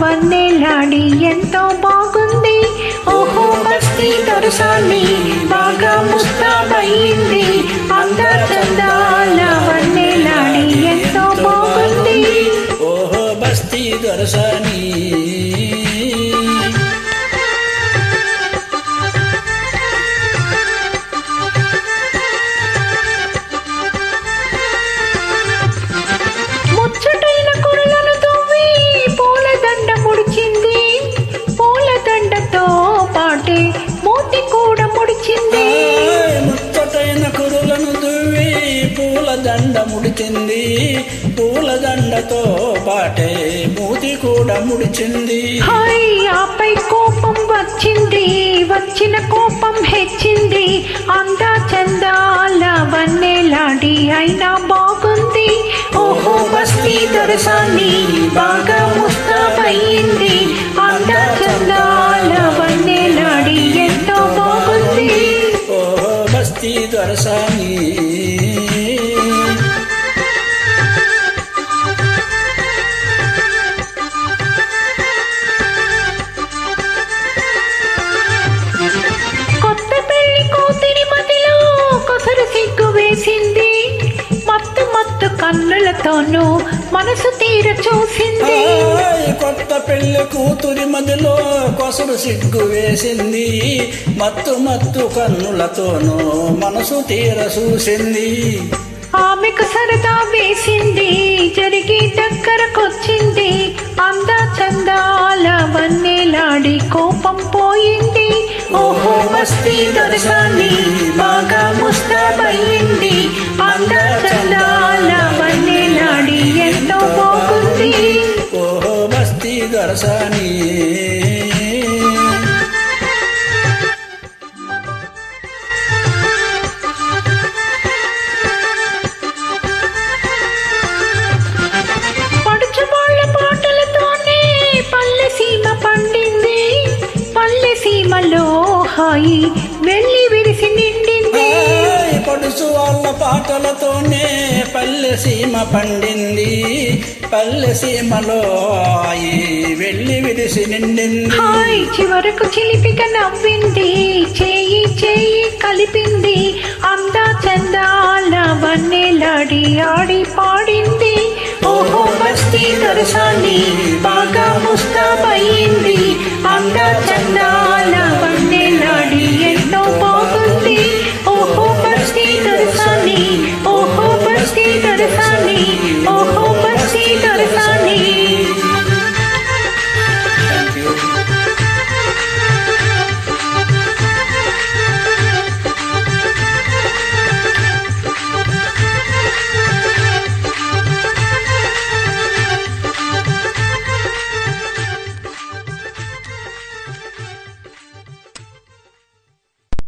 వన్నెలాడి ఎంతో బాగుంది. ఓహో బస్తీ దొరసాని బాగా ముస్తాబయింది. అంద చందాల వన్నెలాడి ఎంతో బాగుంది. ఓహో బస్తీ దొరసాని దండ ముడిచింది. పూలదండతో పాటే మూతి కూడా ముడిచింది. ఆపై కోపం వచ్చింది, వచ్చిన కోపం హెచ్చింది. అందా చందాల వన్నెలాడి అయినా బాగుంది. ఓహో బస్తీ దొరసాని బాగా ముస్తాబయింది. అందా చందాల వన్నెలాడి ఎంతో బాగుంది. ఓహో బస్తీ దొరసాని మత్తు మత్తు కన్నులతోనూ మనసు తీర చూసింది. కొత్త పెళ్లి కూతురి మదిలో కొసరు సిగ్గు వేసింది. మత్తు మత్తు కన్నులతోనూ మనసు తీర చూసింది. ఆమెకు సరదా వేసింది, జరిగి దగ్గరకొచ్చింది. అందా చందాల వన్నెలాడి కోపం పోయింది. ఓహో బస్తీ దొరసాని బాగా ముస్తాబయింది. అందా చందాల వన్నెలాడి ఎంతో బాగుంది. ఓహో బస్తీ దొరసాని హాయి వెళ్ళి విరిసి నిండింది. పడుచు వాళ్ళ పాటలతోనే పల్లె సీమ పండింది. పల్లె సీమలో హాయి వెళ్ళి విరిసి నిండింది. చివరకు చిలిపిగా నవ్వింది, చేయి చేయి కలిపింది. అందా చందాల వన్నెలాడి ఆడి పాడింది. ఓహో బస్తీ దొరసాని బాగా ముస్తాబయింది. అందా చందా